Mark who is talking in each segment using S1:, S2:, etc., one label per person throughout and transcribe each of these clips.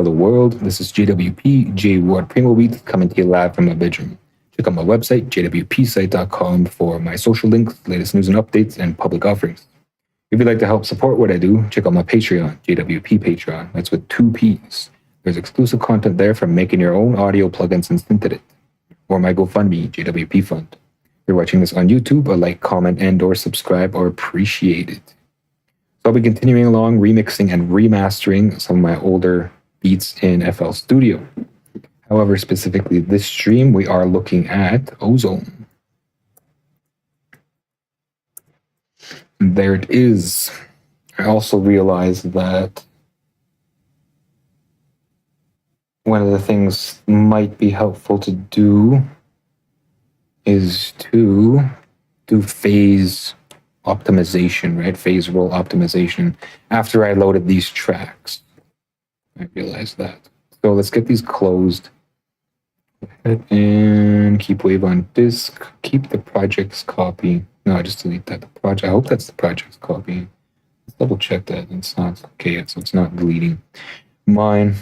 S1: Hello world, this is JWP, J Ward Primo Beat, coming to you live from my bedroom. Check out my website, jwpsite.com, for my social links, latest news and updates, and public offerings. If you'd like to help support what I do, check out my Patreon, JWP Patreon. That's with 2 P's. There's exclusive content there for making your own audio plugins and synth edit. Or my GoFundMe, JWP Fund. If you're watching this on YouTube, a like, comment, and or subscribe are appreciated. So I'll be continuing along, remixing and remastering some of my older beats in FL Studio. However, specifically this stream, we are looking at Ozone. And there it is. I also realized that one of the things might be helpful to do is to do phase optimization, right? Phase roll optimization after I loaded these tracks. I realized that. So let's get these closed. Go ahead and keep wave on disk. Keep the project's copy. No, I just delete that. The project. I hope that's the project's copy. Let's double check that. It's not okay yet, so it's not deleting mine.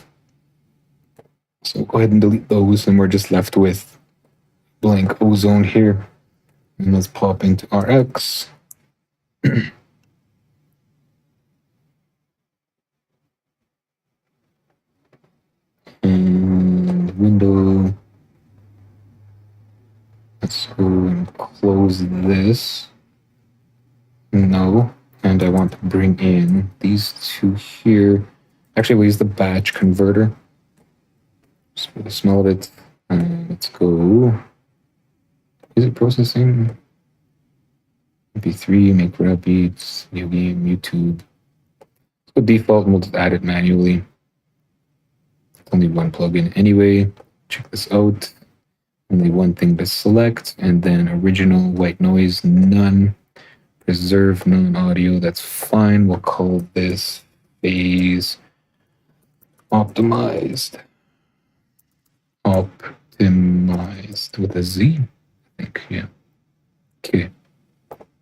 S1: So go ahead and delete those, and we're just left with blank Ozone here. And let's pop into RX. And window. Let's go and close this. No. And I want to bring in these two here. Actually, we'll use the batch converter. Just for the smell of it. Let's go. Is it processing? MP3, make rap beats, new game, YouTube. Let's go default and we'll just add it manually. Only one plugin anyway. Check this out. Only one thing to select, and then original white noise, none. Preserve non-audio, that's fine. We'll call this phase optimized. Optimized with a Z, I think, yeah. Okay.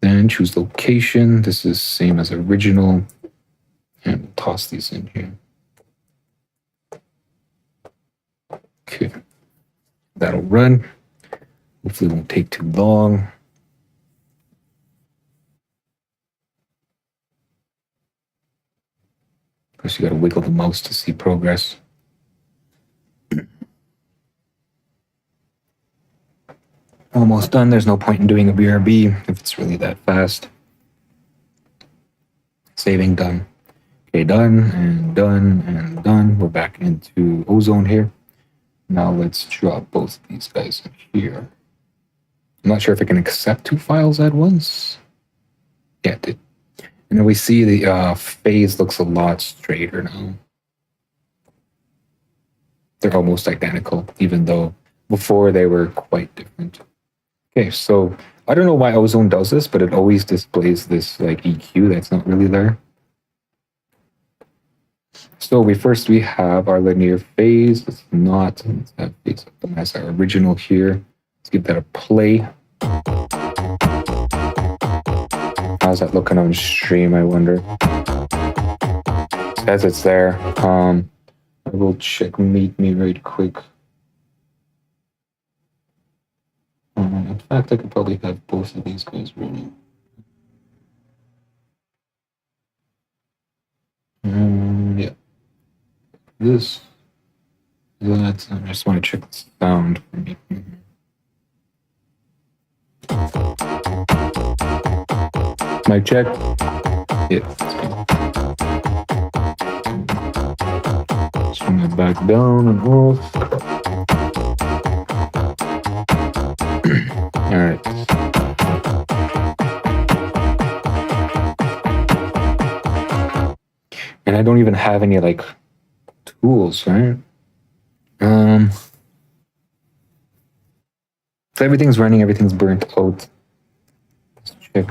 S1: Then choose location. This is same as original. And we'll toss these in here. Okay. That'll run. Hopefully it won't take too long. Of course, you got to wiggle the mouse to see progress. Almost done. There's no point in doing a BRB if it's really that fast. Saving, done. Okay, done and done and done. We're back into Ozone here. Now let's drop both of these guys in here. I'm not sure if I can accept 2 files at once. Yeah, it did. And then we see the phase looks a lot straighter now. They're almost identical, even though before they were quite different. Okay, so I don't know why Ozone does this, but it always displays this like EQ that's not really there. So we have our linear phase. Let's have phase optimize our original here. Let's give that a play. How's that looking on stream, I wonder? As it's there, I will checkmate me right quick. In fact, I could probably have both of these guys running. Yeah. This, that, I just want to check the sound for me. Mic check. Yeah, that's good. Swing it back down and off. All right. And I don't even have any like tools, right? So everything's running, everything's burnt out. Let's check.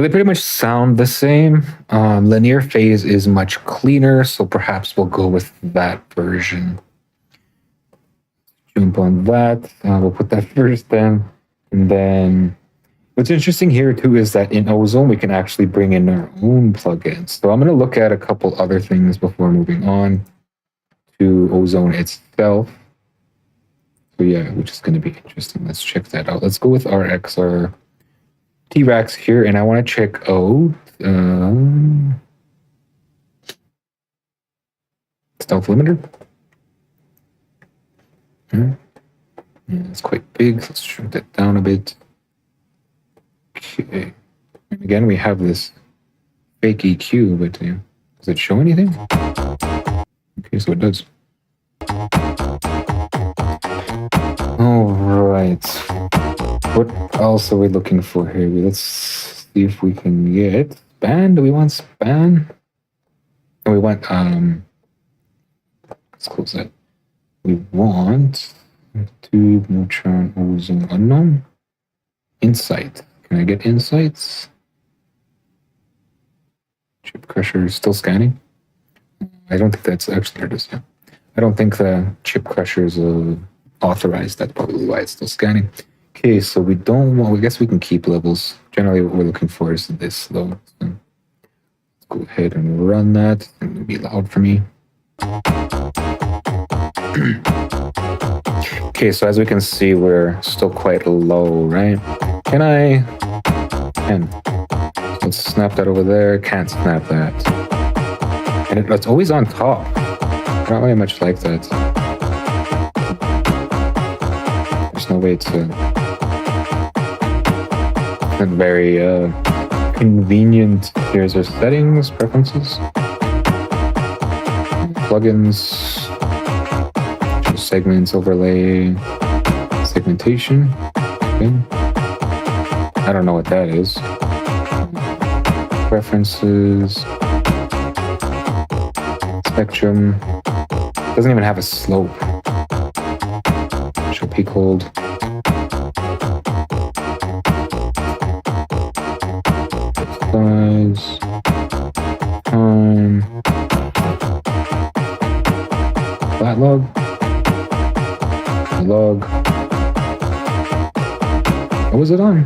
S1: So they pretty much sound the same. Linear phase is much cleaner, so perhaps we'll go with that version. Jump on that. We'll put that first then. And then what's interesting here too is that in Ozone, we can actually bring in our own plugins. So I'm going to look at a couple other things before moving on to Ozone itself. So yeah, which is going to be interesting. Let's check that out. Let's go with RX or T-Rax here, and I want to check out stealth limiter. Yeah, it's quite big. Let's shrink that down a bit. Okay. And again, we have this fake EQ, but does it show anything? Okay, so it does. All right. What else are we looking for here? Let's see if we can get span. Do we want span? And we want let's close that. We want tube, neutron, ozone, unknown. Insight. Can I get insights? Chip crusher is still scanning. I don't think that's actually there it is. Yeah. I don't think the chip crusher is authorized. That's probably why it's still scanning. Okay, so we don't want. I guess we can keep levels. Generally, what we're looking for is this though. So let's go ahead and run that. It'll be loud for me. Okay, so as we can see, we're still quite low, right? Can I? Can. Let's snap that over there. Can't snap that. And it's always on top. I don't really much like that. There's no way to. Not very convenient. Here's our settings, preferences, plugins. Segments, overlay, segmentation. Okay. I don't know what that is. Preferences, spectrum. Doesn't even have a slope. Show peak hold. Size. Time. Flat log. Log. What was it on?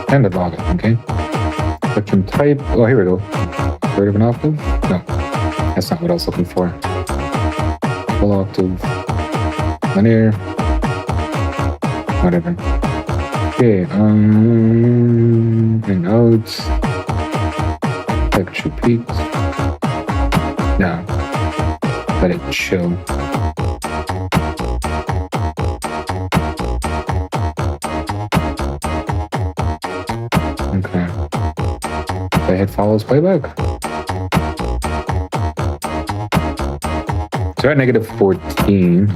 S1: Standard log, okay. Spectrum type. Oh, here we go. Third of an octave? No, that's not what I was looking for. Full octave. Linear. Whatever. Okay, and out. Spectrum peaks. No. Let it chill. Okay. The hit follows playback. So we're at negative 14.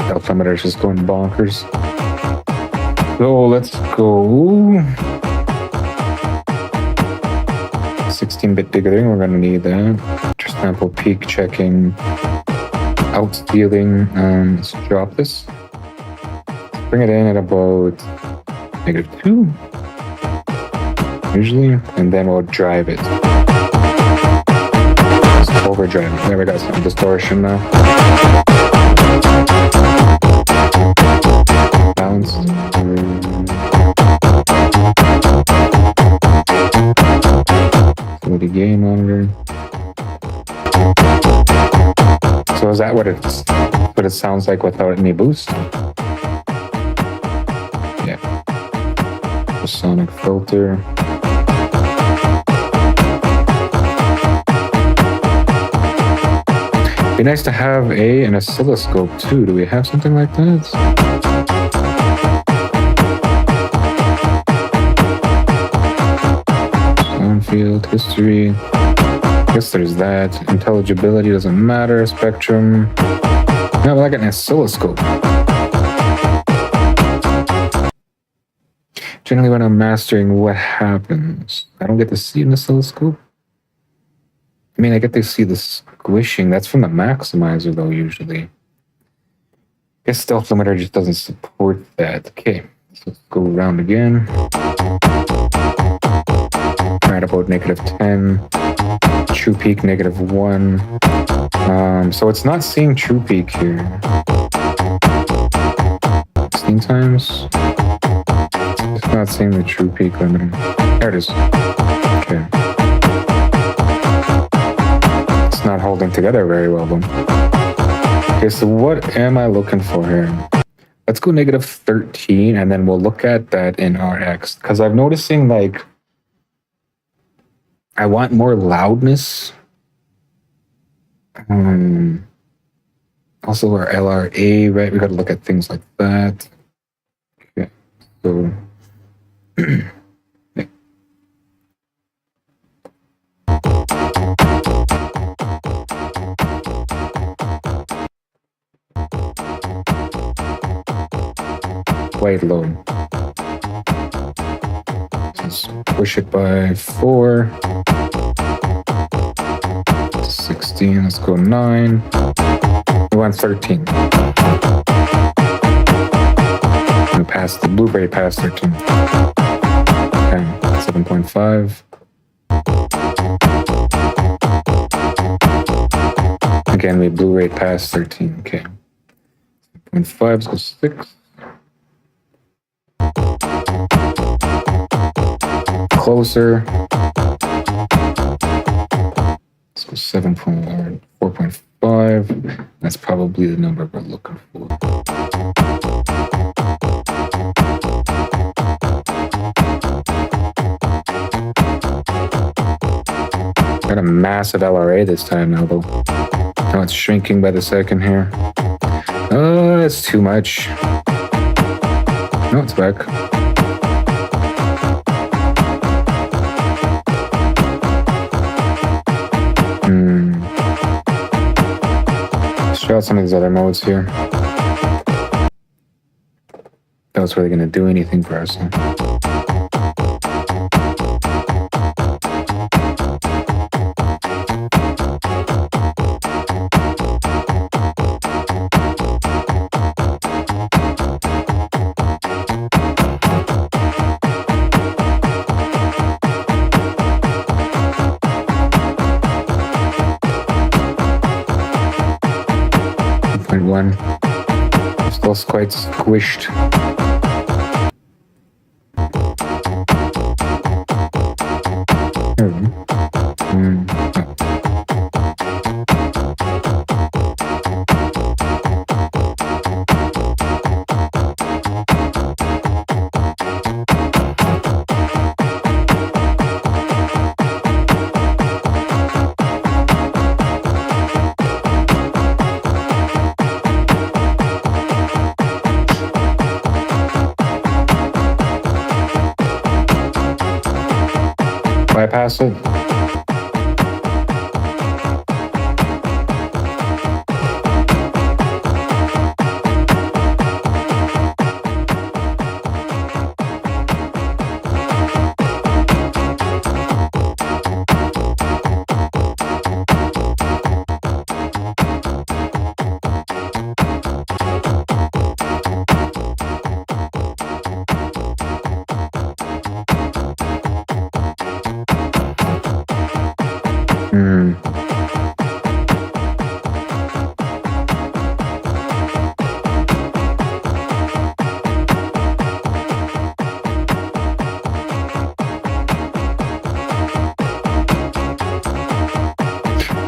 S1: Altimeter is just going bonkers. So let's go. 16-bit dithering, we're gonna need that. Just sample peak checking, out stealing. Let's drop this. Bring it in at about -2, usually, and then we'll drive it. Just overdrive it. There we got some distortion now. Balanced. The gain monitor. So is that what it sounds like without any boost? Yeah. The sonic filter. Be nice to have an oscilloscope too. Do we have something like that? Field history. I guess there's that. Intelligibility doesn't matter. Spectrum. No, like an oscilloscope. Generally, when I'm mastering, what happens? I don't get to see an oscilloscope. I mean, I get to see the squishing. That's from the maximizer, though, usually. I guess stealth limiter just doesn't support that. Okay, So let's go around again. Right about -10. True peak -1. So it's not seeing true peak here. 16 times. It's not seeing the true peak limiter. There it is. Okay. It's not holding together very well though. Okay, so what am I looking for here? Let's go -13 and then we'll look at that in RX. Because I'm noticing like I want more loudness. Also our LRA, right? We got to look at things like that. Okay, so quite low. Let's push it by 4. 16. Let's go 9. We want 13. We passed the blueberry past 13. Okay, 7.5. Again, we blu-ray past 13. Okay. 7.5, let's go 6. Closer. Let's go 4.5. That's probably the number we're looking for. Got a massive LRA this time now, though. Now it's shrinking by the second here. Oh, that's too much. No, it's back. Let's try out some of these other modes here. That's really gonna do anything for us. Huh? One. Still quite squished. Bypass it.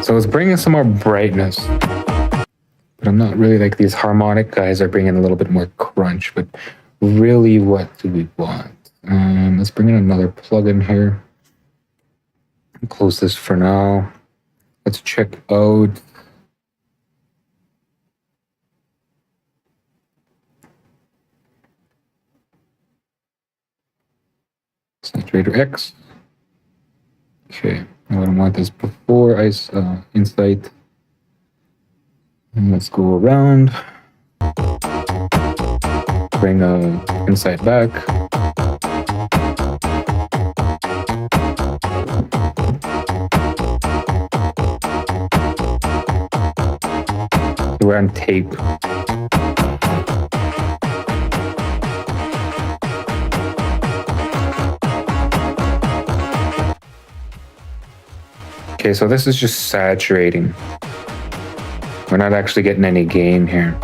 S1: So it's bringing some more brightness. But I'm not really like these harmonic guys are bringing a little bit more crunch. But really, what do we want? Let's bring in another plugin here. Close this for now. Let's check out Saturator X. Okay, I wouldn't want this before Insight. And let's go around. Bring Insight back. We're on tape. Okay, so this is just saturating. We're not actually getting any gain here.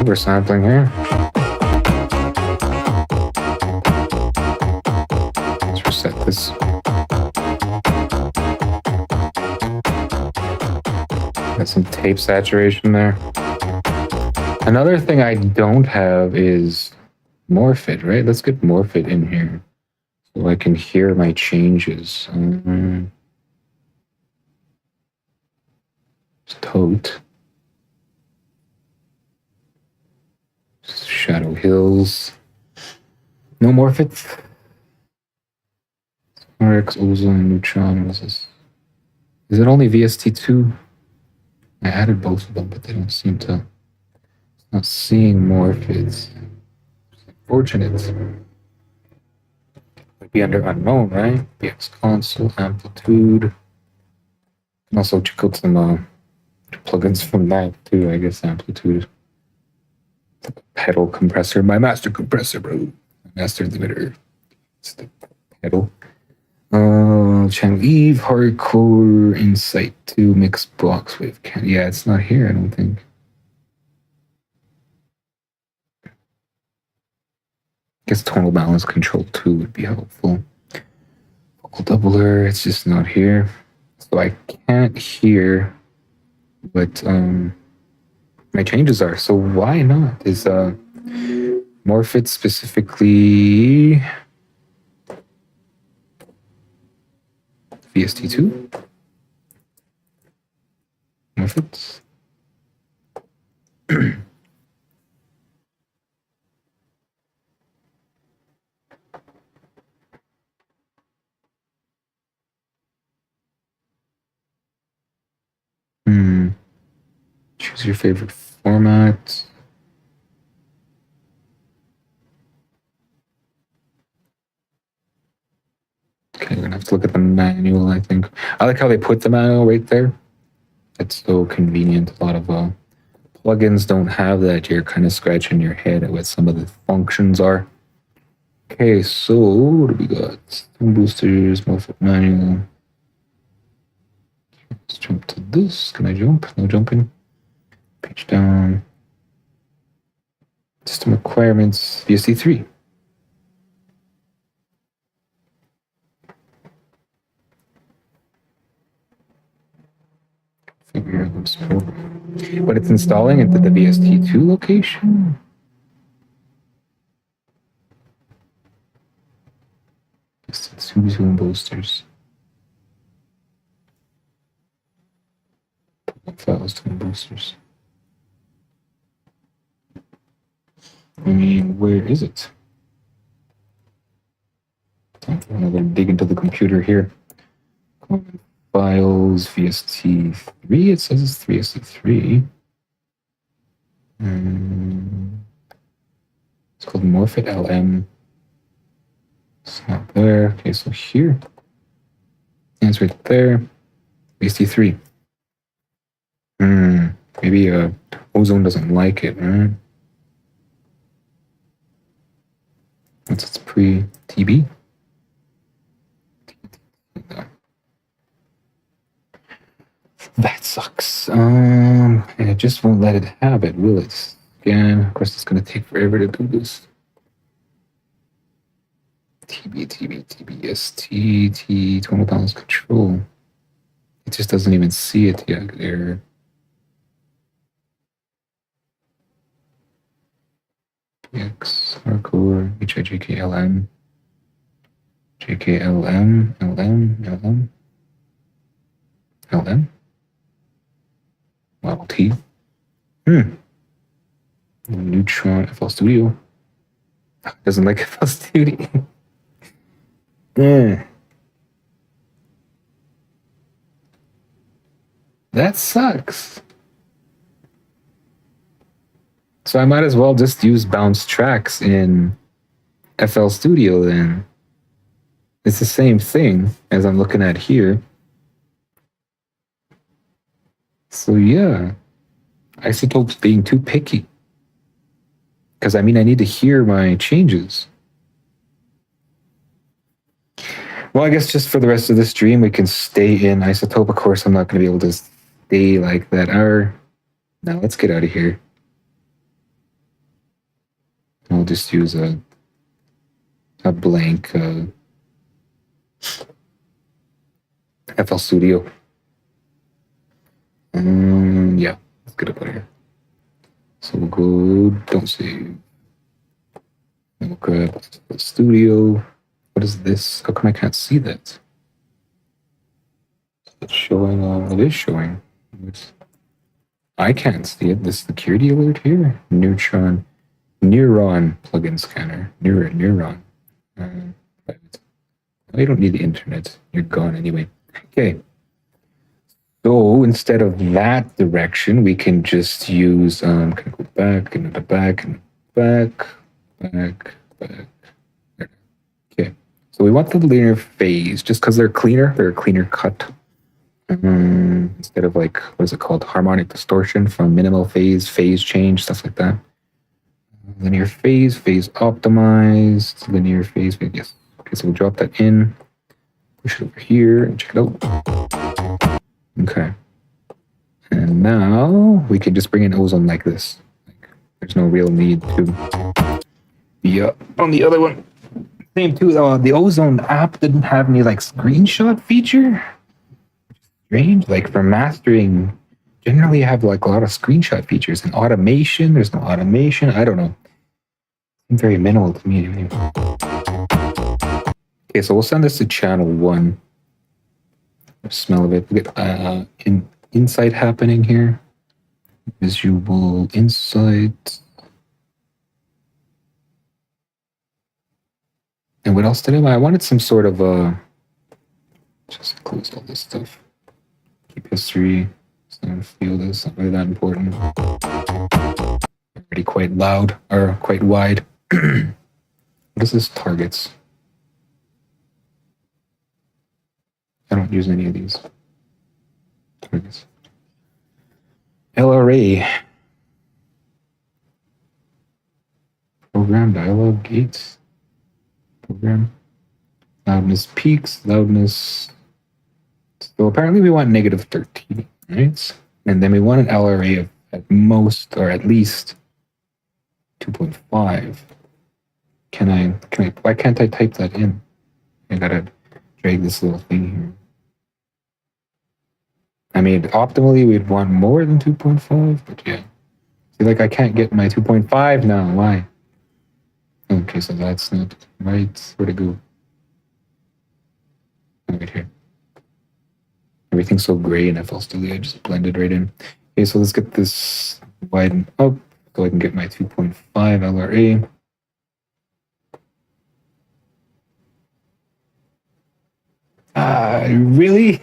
S1: We're sampling here. Let's reset this. Got some tape saturation there. Another thing I don't have is Morphit, right? Let's get Morphit in here so I can hear my changes. Tote. Shadow Hills. No Morphit. RX, Ozone, Neutron. What is this? Is it only VST2? I added both of them, but they don't seem to. Not seeing Morphids. Fortunate. Would be under unknown, right? BX console, amplitude. And also check out some plugins from that too, I guess. Amplitude. It's like a pedal compressor. My master compressor, bro. My master limiter. It's the pedal. Channel Eve, Hardcore, Insight 2, Mixed Box Wave. Yeah, it's not here, I don't think. I guess tonal balance control 2 would be helpful. Vocal doubler, it's just not here. So I can't hear what my changes are. So why not? Is Morphit specifically VST2? Morphits? Choose your favorite format. Okay, we're gonna have to look at the manual, I think. I like how they put the manual right there. It's so convenient. A lot of plugins don't have that. You're kind of scratching your head at what some of the functions are. Okay, so what do we got? Tone boosters, Morphit manual. Let's jump to this. Can I jump? No jumping. Page down. System requirements, VST3. Figure out what's program. But it's installing into the VST2 location. VST2 zoom boosters. Files to boosters. I mean, where is it? I'm gonna dig into the computer here. Common files, VST3. It says it's VST3. It's called Morphit LM. It's not there. Okay, so here. And it's right there. VST3. Maybe Ozone doesn't like it, right? What's its pre-TB? That sucks. And it just won't let it have it, will it? Again, of course, it's going to take forever to do this. TBST, tonal balance control. It just doesn't even see it yet. Error. X, hardcore, HIJKLM, JKLM, LM, Model T. Neutron, FL Studio. Doesn't like FL Studio. That sucks. So I might as well just use bounce tracks in FL Studio then. It's the same thing as I'm looking at here. So yeah, isotopes being too picky. Because I mean, I need to hear my changes. Well, I guess just for the rest of the stream, we can stay in isotope. Of course, I'm not going to be able to stay like that. Now let's get out of here. I'll just use a blank FL Studio. Yeah, let's get up out of here. So we'll go, don't save. Then we'll grab FL Studio. What is this? How come I can't see that? It's showing, it is showing. I can't see it. This security alert here. Neuron plugin scanner. Neuron. You don't need the internet. You're gone anyway. Okay. So instead of that direction, we can just use can I go back and the back and back. Okay. So we want the linear phase just because they're cleaner. They're a cleaner cut. Instead of like, what is it called? Harmonic distortion from minimal phase change, stuff like that. Linear phase optimized, linear phase, yes. Okay, so we'll drop that in, push it over here and check it out. Okay. And now we can just bring in Ozone like this. There's no real need to be on the other one. Same too, the Ozone app didn't have any like screenshot feature. Strange, like for mastering, generally you have like a lot of screenshot features and automation. There's no automation. I don't know. It's very minimal to me. Okay, so we'll send this to channel 1. Smell of it. We get insight happening here. Visual insight. And what else did I wanted some sort of just close all this stuff. Keep history. Sound field is not really that important. Already quite loud or quite wide. What is this? Targets. I don't use any of these. Targets. LRA. Program dialog gates. Program. Loudness peaks. Loudness. So apparently we want negative 13, right? And then we want an LRA of at most or at least 2.5. Can I, why can't I type that in? I gotta drag this little thing here. I mean, optimally we'd want more than 2.5, but yeah. See, like I can't get my 2.5 now, why? Okay, so that's not right. Where'd it go? Oh, right here. Everything's so gray in FL Studio, I just blended right in. Okay, so let's get this widened up so I can get my 2.5 LRA. Really?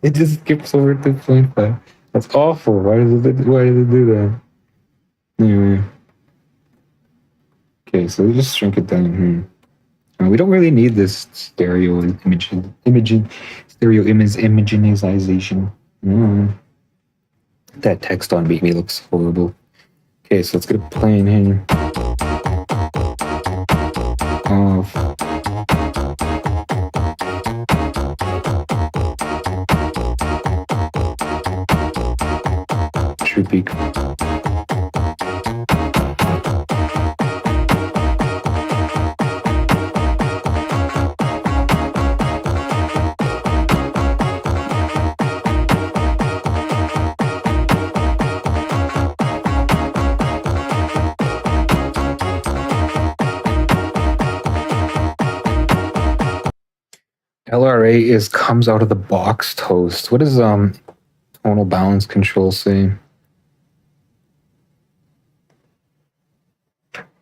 S1: It just skips over 2.5. That's awful. Why does it do that? Anyway. Okay, so we just shrink it down here. We don't really need this stereo imaginization. That text on me looks horrible. Okay, so let's get a plane here. Off. True peak. LRA comes out of the box toast. What does tonal balance control say?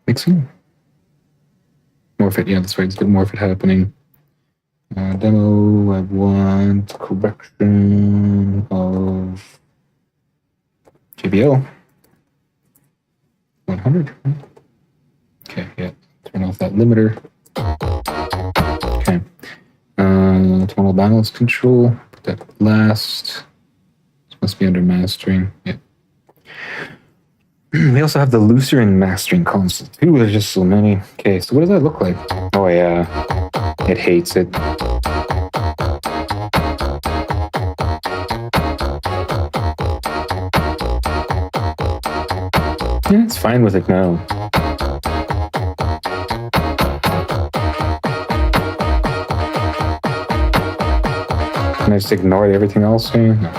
S1: Mixing? Morph it, yeah, that's right. It's got morph it happening. Demo, I want correction of JBL. 100. Okay, yeah. Turn off that limiter. Okay. Tonal balance control. Put that last. Must be under mastering. Yeah. We also have the looser and mastering console too. There's just so many. Okay, so what does that look like? Oh yeah, it hates it. Yeah, it's fine with it now. Can I just ignore everything else here? No.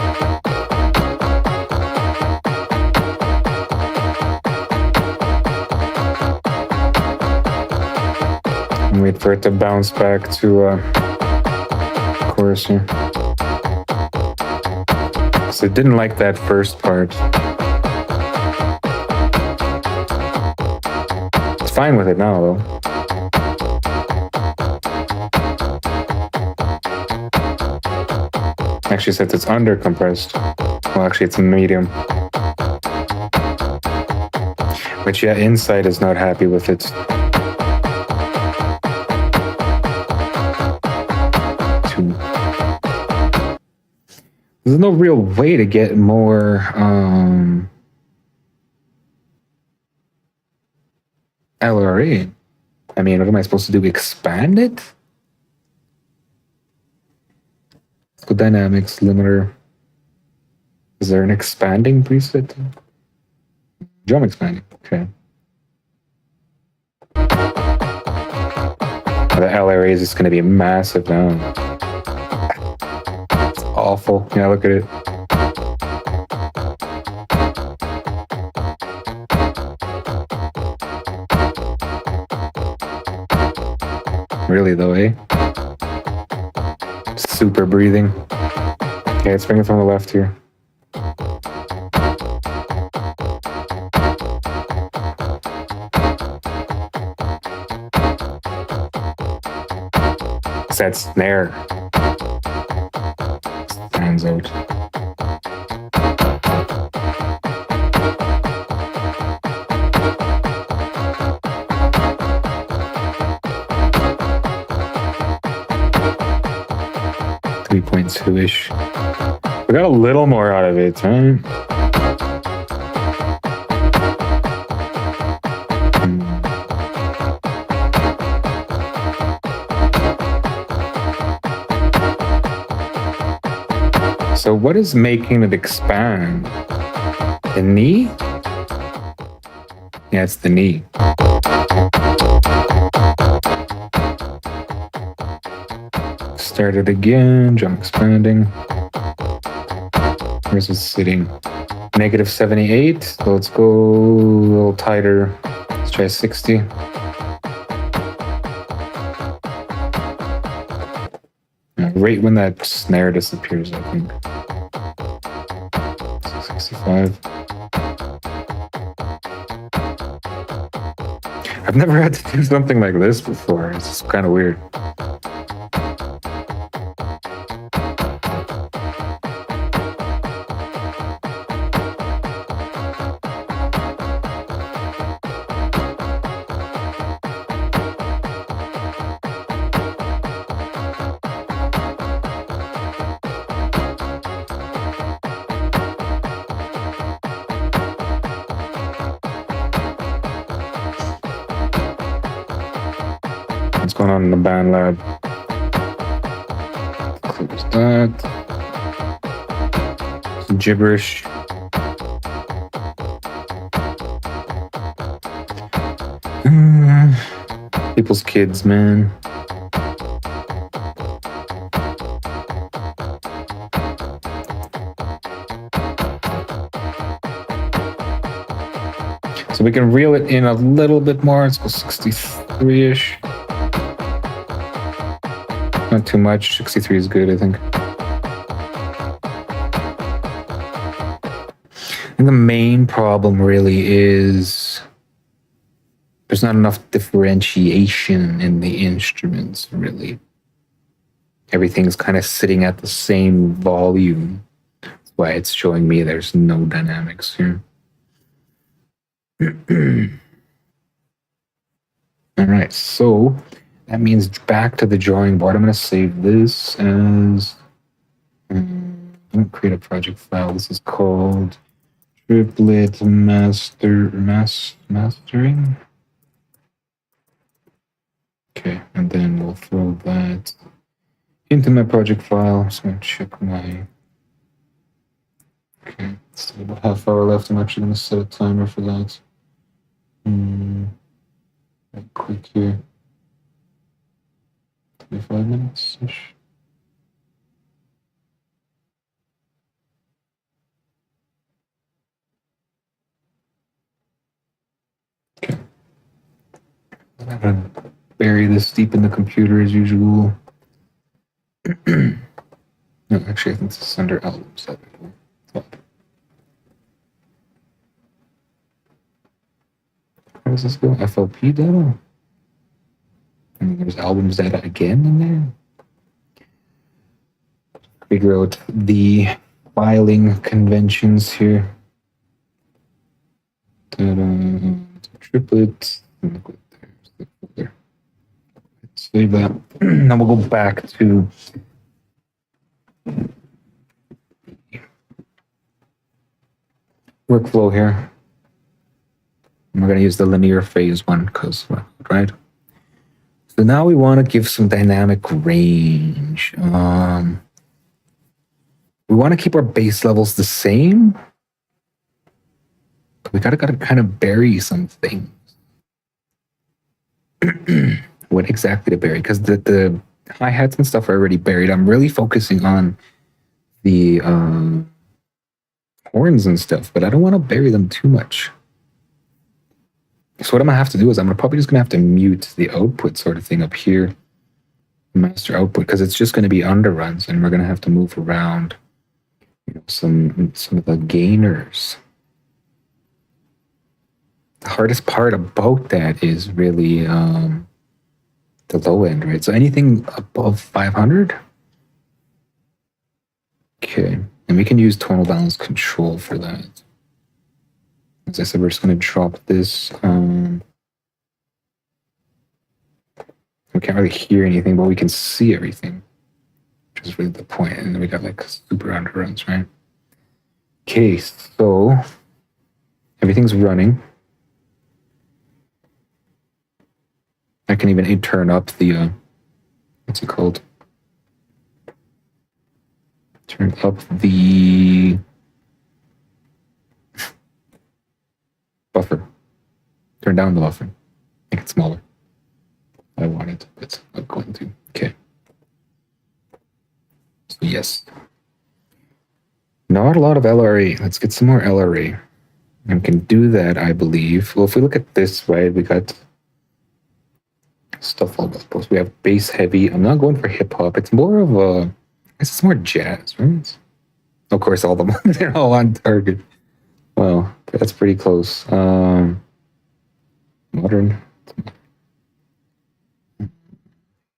S1: And wait for it to bounce back to chorus here. So it didn't like that first part. It's fine with it now though. Actually, since it's under compressed. Well, actually, it's a medium. But yeah, Insight is not happy with it. There's no real way to get more LRA. I mean, what am I supposed to do? Expand it? Let's go dynamics, limiter. Is there an expanding preset? Drum expanding, okay. The LRA is just going to be massive now. It's awful. Yeah, look at it. Really though, eh? Super breathing. Okay, let's bring it from the left here. It's that snare. Stands out. .2-ish. We got a little more out of it, right? So what is making it expand? The knee? Yeah, it's the knee. Start it again, jump expanding. Where's it sitting? Negative 78. So let's go a little tighter. Let's try 60. Right when that snare disappears, I think. 65. I've never had to do something like this before. It's just kind of weird. What's going on in the band lab? Close that. Some gibberish. People's kids, man. So we can reel it in a little bit more. Let's go 63-ish. Not too much. 63 is good, I think. And the main problem really is there's not enough differentiation in the instruments, really. Everything's kind of sitting at the same volume. That's why it's showing me there's no dynamics here. All right, so that means back to the drawing board. I'm going to save this as Don't create a project file. This is called triplet mastering. Okay, and then we'll throw that into my project file. So I'm gonna check my. Okay, still about half hour left. I'm actually gonna set a timer for that. Right quick here. 25 minutes ish. Okay. I'm gonna bury this deep in the computer as usual. No, actually, I think this is under albums. How does this go? FLP data? And there's albums data again in there. Figure out the filing conventions here. Triplets. Save that. Now we'll go back to workflow here. And we're going to use the linear phase one because, right? So now we want to give some dynamic range. We want to keep our base levels the same, but we gotta kind of bury some things. What exactly to bury? Because the hi-hats and stuff are already buried. I'm really focusing on the horns and stuff, but I don't want to bury them too much. So what I'm gonna have to do is I'm probably just gonna have to mute the output sort of thing up here, master output, because it's just gonna be underruns, and we're gonna have to move around, you know, some of the gainers. The hardest part about that is really the low end, right? So anything above 500. Okay, and we can use tonal balance control for that. As I said, we're just going to drop this. We can't really hear anything, but we can see everything, which is really the point. And then we got like super underruns, right? Okay, so everything's running. I can even turn up the, what's it called? Turn up the buffer. Turn down the buffer. Make it smaller. I want it, but I'm not going to. Okay. So yes. Not a lot of LRA. Let's get some more LRA. And we can do that, I believe. Well, if we look at this, right, we got stuff all over. We have bass heavy. I'm not going for hip hop. It's more of a, I guess it's more jazz, right? Of course, all the ones are all on target. Well, that's pretty close. Modern.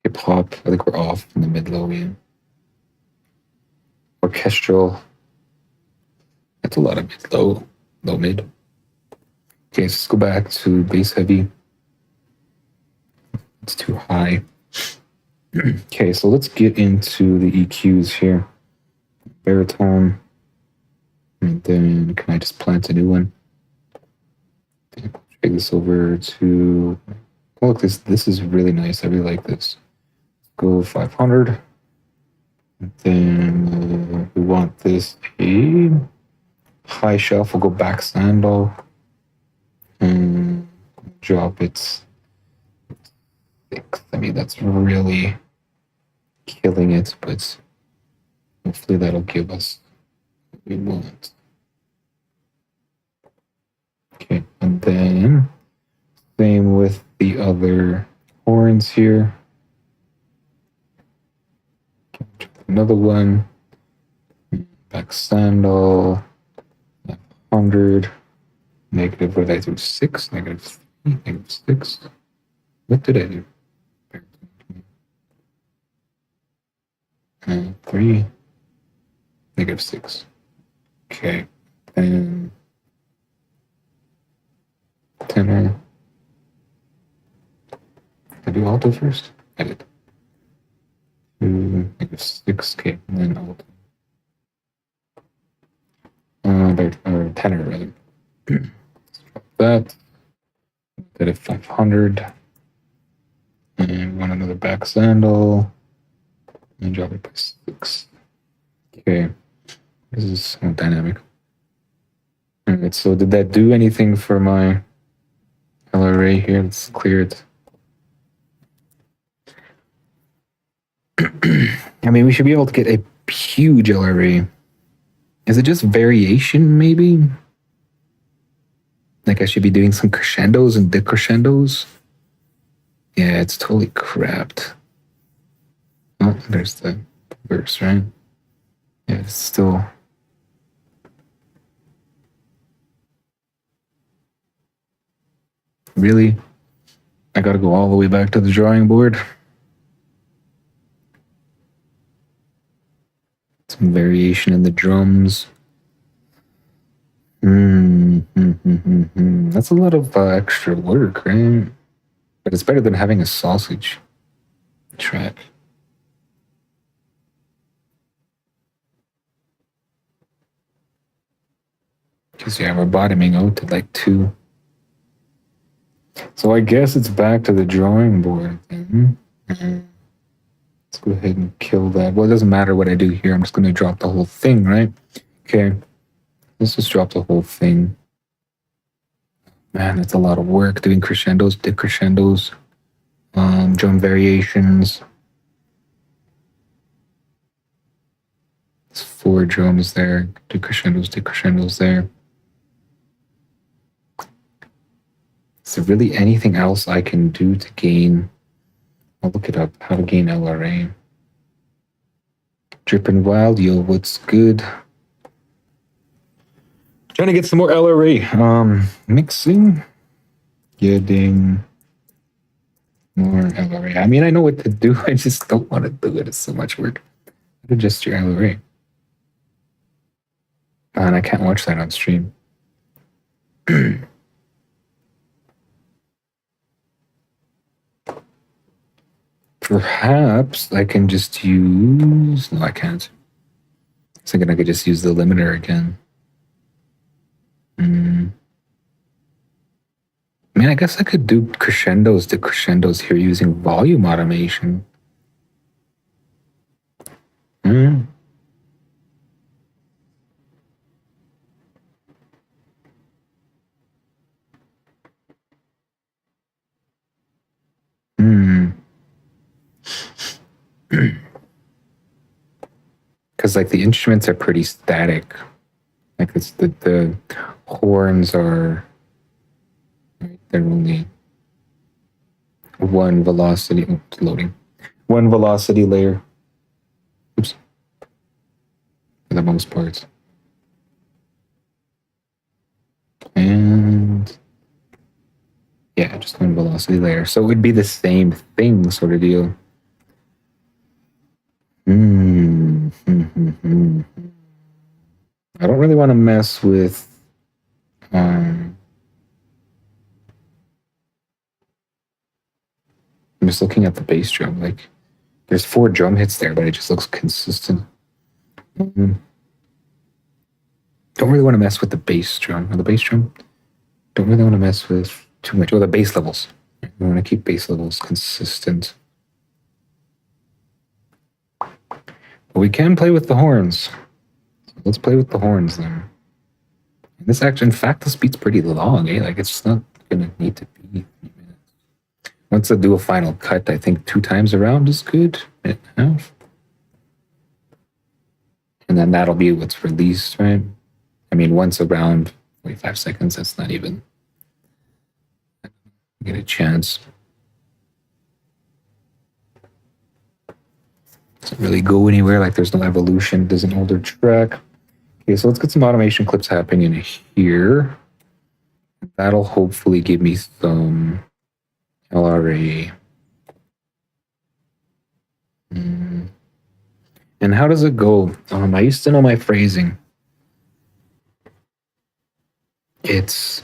S1: Hip hop. I think we're off in the mid low. Yeah. Orchestral. That's a lot of mid low mid. Okay, so let's go back to bass heavy. It's too high. Okay, so let's get into the EQs here. Baritone. And then can I just plant a new one? Take this over to, oh, look, this is really nice. I really like this. Go 500. And then we want this a high shelf. We'll go back sandal and drop it 6. I mean, that's really killing it, but hopefully that'll give us what we want. Okay, and then same with the other horns here. Another one. Back sandal. 100. Negative, what did I do? 6, negative 3, negative 6. What did I do? 3, negative 6. Okay, and tenor. Did I do alto first? I did. 2, negative 6, okay, and then alto. or tenor rather. That at 500, and want another back sandal, and drop it by 6. Okay, this is so dynamic. All right, so did that do anything for my LRA here? Let's clear it. I mean, we should be able to get a huge LRA. Is it just variation, maybe? Like I should be doing some crescendos and decrescendos? Yeah, it's totally crapped. Oh, there's the verse, right? Yeah, it's still... Really? I gotta go all the way back to the drawing board. Some variation in the drums. That's a lot of extra work, right? But it's better than having a sausage track. Because, yeah, we're bottoming out at like 2. So I guess it's back to the drawing board. Let's go ahead and kill that. Well, it doesn't matter what I do here. I'm just going to drop the whole thing, right? Okay. Let's just drop the whole thing. Man, it's a lot of work doing crescendos, decrescendos, drum variations. It's 4 drums there. Decrescendos, decrescendos there. Is there really anything else I can do to gain? I'll look it up. How to gain LRA. Drippin' Wild, yo, what's good? Trying to get some more LRA. Mixing. Getting more LRA. I mean, I know what to do. I just don't want to do it. It's so much work. Adjust your LRA. And I can't watch that on stream. Perhaps I can just use... No, I can't. I was thinking I could just use the limiter again. I mean, I guess I could do crescendos, decrescendos here using volume automation. Because like the instruments are pretty static. Like it's the horns are, they're only one velocity. Oh, it's loading. One velocity layer. Oops. For the most part. And yeah, just one velocity layer. So it would be the same thing sort of deal. I don't really want to mess with I'm just looking at the bass drum. Like there's 4 drum hits there, but it just looks consistent. Don't really want to mess with the bass drum. Or the bass drum, don't really want to mess with too much. Or the bass levels. We want to keep bass levels consistent. But we can play with the horns. So let's play with the horns then. And this actually, in fact, this beat's pretty long, eh? Like it's not gonna need to be 3 minutes. Once I do a final cut, I think 2 times around is good. Minute and a half. And then that'll be what's released, right? I mean, once around 45 seconds, that's not even get a chance. Doesn't really go anywhere, like there's no evolution. There's an older track. Okay, so let's get some automation clips happening in here. That'll hopefully give me some LRA. And how does it go? I used to know my phrasing. It's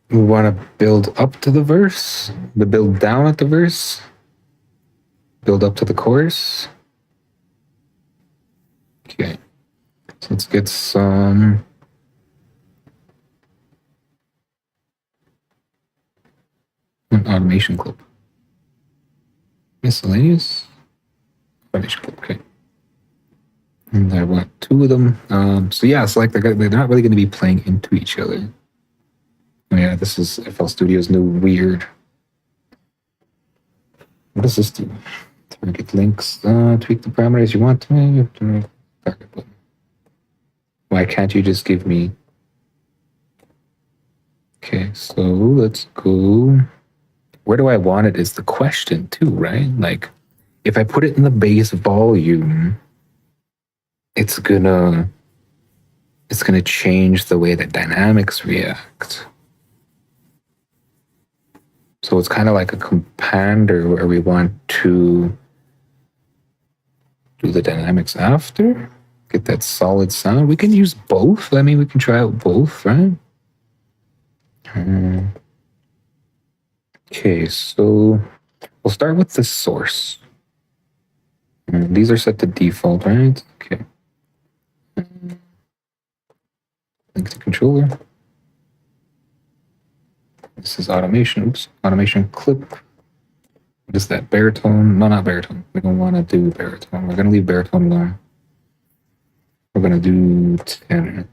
S1: we want to build up to the verse, build down at the verse, build up to the chorus. Let's get some an automation clip. Miscellaneous automation clip. Okay. And I want 2 of them. So yeah, it's like they're not really going to be playing into each other. Oh yeah, this is FL Studio's new weird. What does this do? Target links. Tweak the parameters you want to. Target button. Why can't you just give me? Okay, so let's go. Where do I want it is the question too, right? Like, if I put it in the base volume, it's gonna change the way that dynamics react. So it's kind of like a compander where we want to do the dynamics after, get that solid sound. We can use both. I mean, we can try out both, right? Okay, so we'll start with the source. These are set to default, right? Okay. Link to controller. This is automation. Oops, automation clip. What is that? Baritone? No, not baritone. We don't want to do baritone. We're going to leave baritone alone. We're going to do tenor.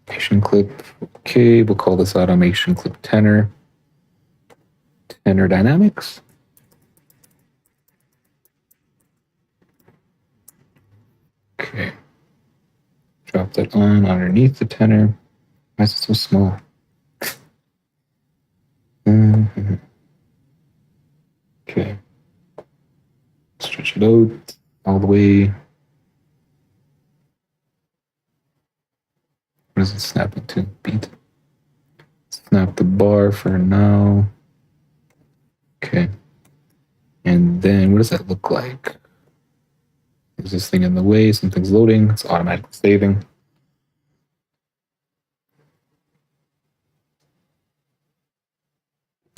S1: Automation clip. Okay, we'll call this automation clip tenor. Tenor dynamics. Okay. Drop that on underneath the tenor. Why is it so small? Okay. Stretch it out all the way. What does it snap it to? Beat. Snap the bar for now. Okay. And then what does that look like? Is this thing in the way? Something's loading. It's automatically saving.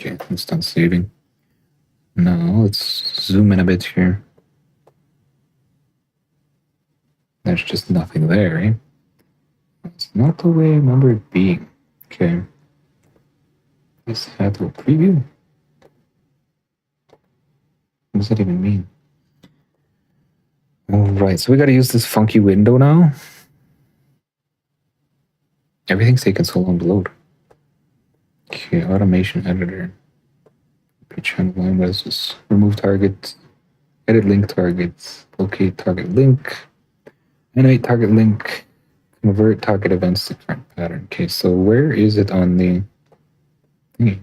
S1: Okay, it's done saving. Now let's zoom in a bit here. There's just nothing there, right? It's not the way I remember it being. Okay. Let's head to a preview. What does that even mean? All right, so we got to use this funky window now. Everything's taking so long to load. Okay, automation editor. Channel line, what is this? Remove target, edit link targets, locate target link, animate target link, convert target events to current pattern. Okay, so where is it on the thingy?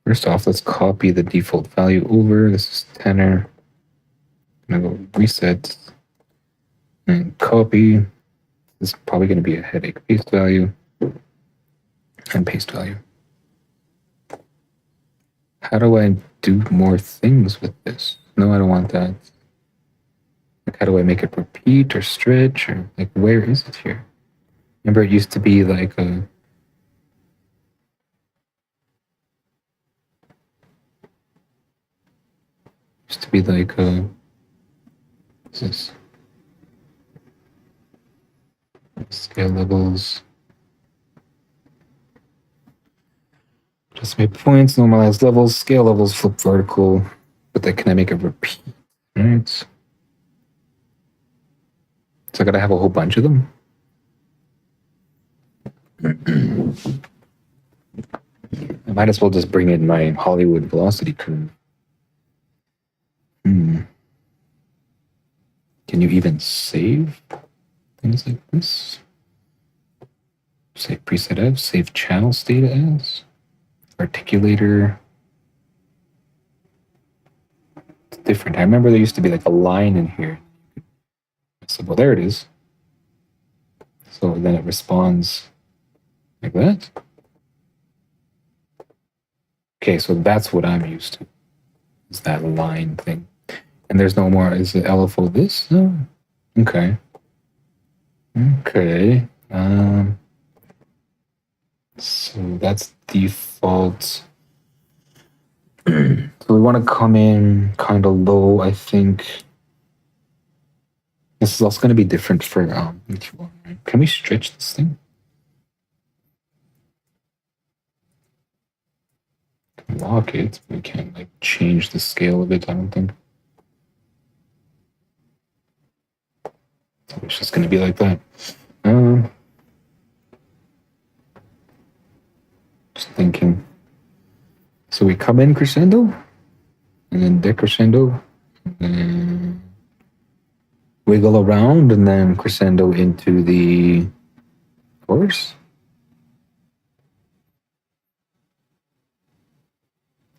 S1: First off, let's copy the default value over. This is tenor. I'm gonna go reset and copy. This is probably going to be a headache. Paste value and paste value. How do I do more things with this? No, I don't want that. Like, how do I make it repeat or stretch or like, where is it here? Remember, it used to be like a. Used to be like a. What's this? Scale levels. Just make points, normalize levels, scale levels, flip vertical. But then can I make it repeat? Right. So I gotta have a whole bunch of them. I might as well just bring in my Hollywood velocity curve. Can you even save things like this? Save preset as, save channel state as, articulator. It's different. I remember there used to be like a line in here. So, well, there it is. So then it responds like that. Okay, so that's what I'm used to. Is that line thing. And there's no more, is it LFO this? No. Okay. Okay. So that's default. So So we want to come in kind of low, I think. This is also going to be different for each one, right? Can we stretch this thing? Lock it. We can't like change the scale of it, I don't think. So it's just going to be like that. Just thinking. So we come in crescendo, and then decrescendo, and then wiggle around, and then crescendo into the chorus.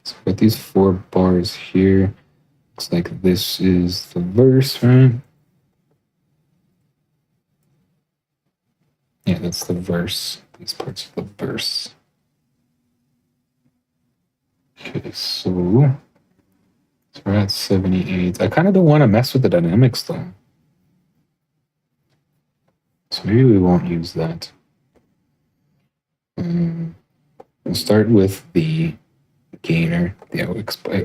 S1: So we got these 4 bars here. Looks like this is the verse, right? Yeah, that's the verse. These parts of the verse. Okay, so we're at 78. I kind of don't want to mess with the dynamics though. So maybe we won't use that. We'll start with the gainer, the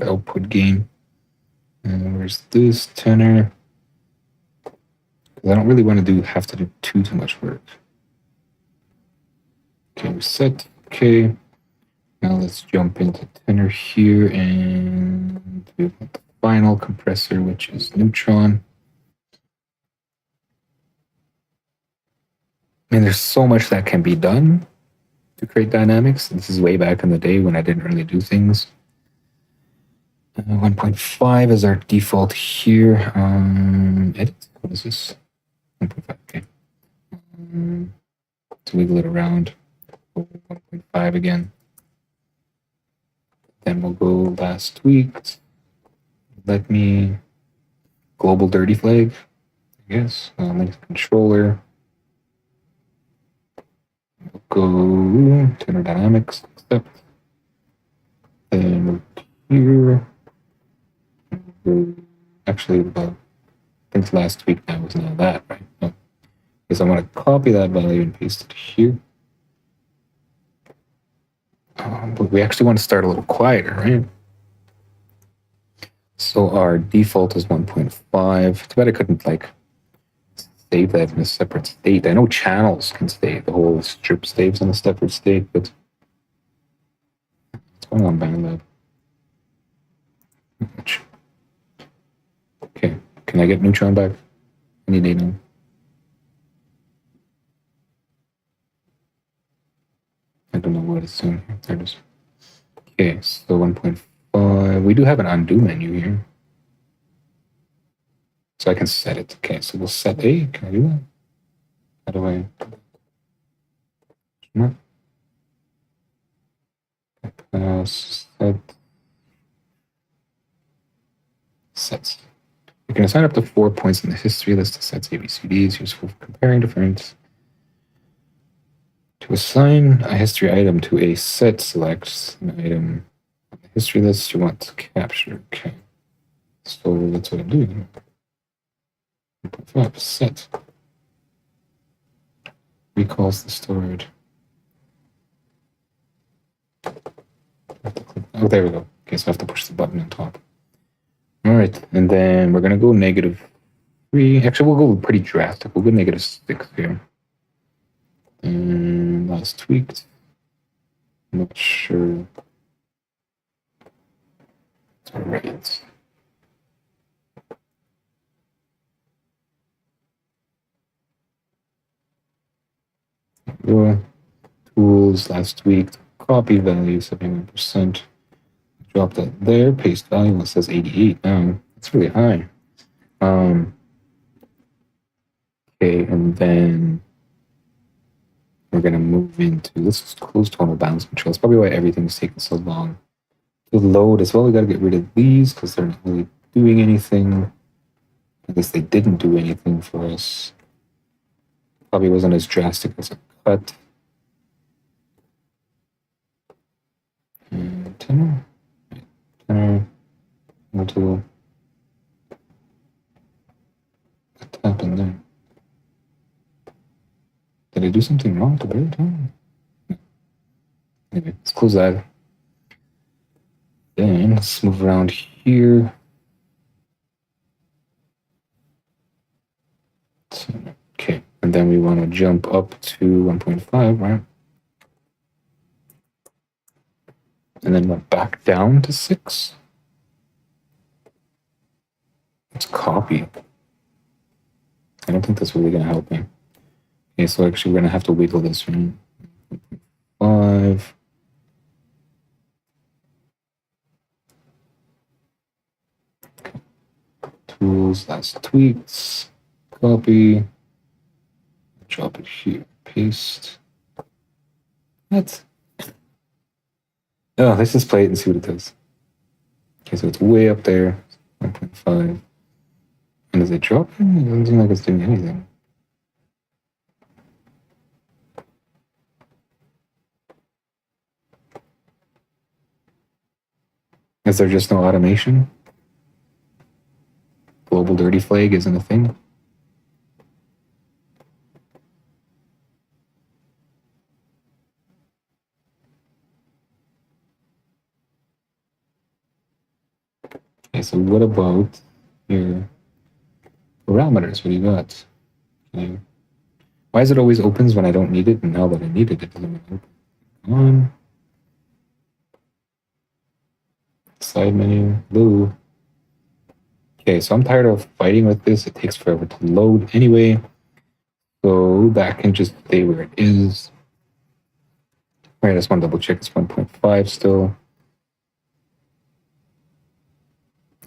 S1: output gain. And where's this tenor? Because I don't really want to have to do too much work. Okay, reset. Okay. Now let's jump into tenor here, and we want the final compressor, which is neutron. I mean, there's so much that can be done to create dynamics. This is way back in the day when I didn't really do things. 1.5 is our default here. Edit. What is this? 1.5. Okay. To wiggle it around. 1.5 again. Then we'll go last tweaked. Let me global dirty flag, I guess. Link to controller. We'll go tenor dynamics, accept. Then here. Actually, I think last week that was not that, right? No. Because I want to copy that value and paste it here. But we actually want to start a little quieter, right? So our default is 1.5. Too bad I couldn't like save that in a separate state. I know channels can stay, the whole strip stays in a separate state, but what's going on BandLab? Okay, can I get neutron back? Any day now. I don't know what it's doing here. There it is. Okay, so 1.5. We do have an undo menu here. So I can set it. Okay, so we'll set A. Can I do that? How do I? Set. Sets. You can assign up to 4 points in the history list of sets ABCDs, useful for comparing different. To assign a history item to a set, select an item on the history list you want to capture. Okay. So that's what I'm doing. 1.5 set. Recalls the stored. Oh, there we go. Okay, so I have to push the button on top. All right, and then we're gonna go -3. Actually, we'll go pretty drastic. We'll go -6 here. And last tweaked. I'm not sure. All right. Tools last week. Copy value 71%. Drop that there. Paste value. It says 88 now. That's really high. Okay, and then we're gonna move into, let's just close tonal balance control. That's probably why everything's taking so long to load as well. We gotta get rid of these because they're not really doing anything. I guess they didn't do anything for us. Probably wasn't as drastic as a cut. And tenor. Tool. What happened there? Did I do something wrong to bear time? No. Anyway, let's close that. Then let's move around here. Okay, and then we want to jump up to 1.5, right? And then we're back down to 6. Let's copy. I don't think that's really going to help me. Okay, so actually we're going to have to wiggle this, right? 5. Tools, that's tweaks. Copy. Drop it here. Paste. What? Oh, let's just play it and see what it does. Okay, so it's way up there. 1.5. And does it drop? It doesn't seem like it's doing anything. Is there just no automation? Global dirty flag isn't a thing? Okay, so what about your parameters? What do you got? Okay. Why is it always opens when I don't need it? And now that I need it, it doesn't open. On. Side menu, blue. Okay, so I'm tired of fighting with this. It takes forever to load anyway. So that can just stay where it is. All right, I just want to double check. It's 1.5 still.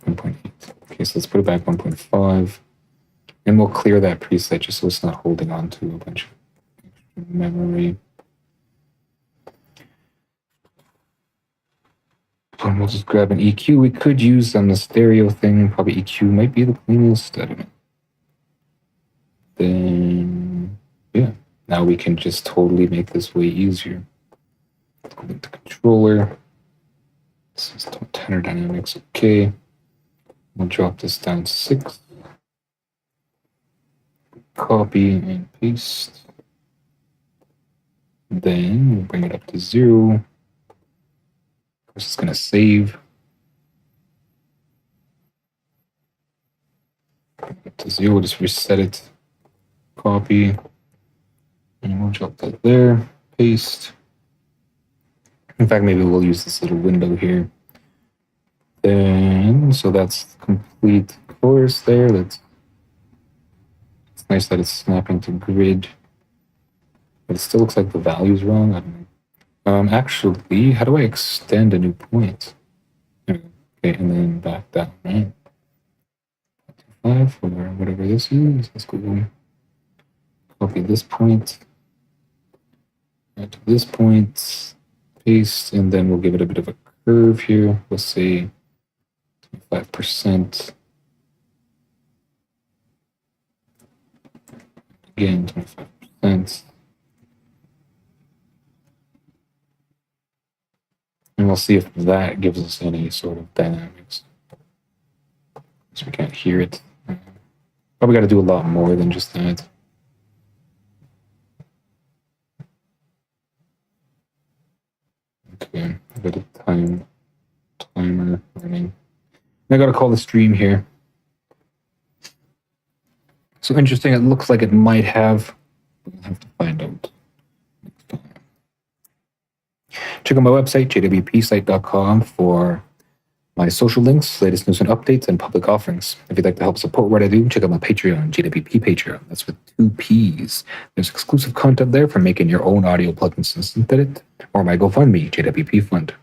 S1: 1.8. Okay, so let's put it back 1.5. And we'll clear that preset just so it's not holding on to a bunch of extra memory. And we'll just grab an EQ. We could use on the stereo thing. Probably EQ might be the cleanest. I don't know. Then, yeah. Now we can just totally make this way easier. Let's go into controller. This is tenor dynamics. Okay. We'll drop this down to 6. Copy and paste. Then we'll bring it up to 0. Of course, it's going to save. Bring it up to 0. We'll just reset it. Copy. And we'll drop that there. Paste. In fact, maybe we'll use this little window here. Then, so that's complete course there. It's nice that it's snapping to grid. But it still looks like the value's wrong. I don't know. Actually, how do I extend a new point? Okay, and then back down, right? 5 or whatever this is. Let's go copy this point. Add to this point. Paste, and then we'll give it a bit of a curve here. Let's say 25%. Again, 25%. And we'll see if that gives us any sort of dynamics. So we can't hear it. Probably got to do a lot more than just that. Okay, I got a timer running. I got to call the stream here. So interesting. It looks like it might have. We'll have to find out next time. Check out my website, jwpsite.com, for my social links, latest news and updates, and public offerings. If you'd like to help support what I do, check out my Patreon, JWP Patreon. That's with 2 P's. There's exclusive content there for making your own audio plugins and synth, or my GoFundMe, JWP Fund. If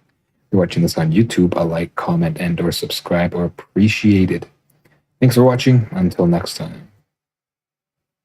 S1: you're watching this on YouTube, a like, comment, and/or subscribe are appreciated. Thanks for watching. Until next time.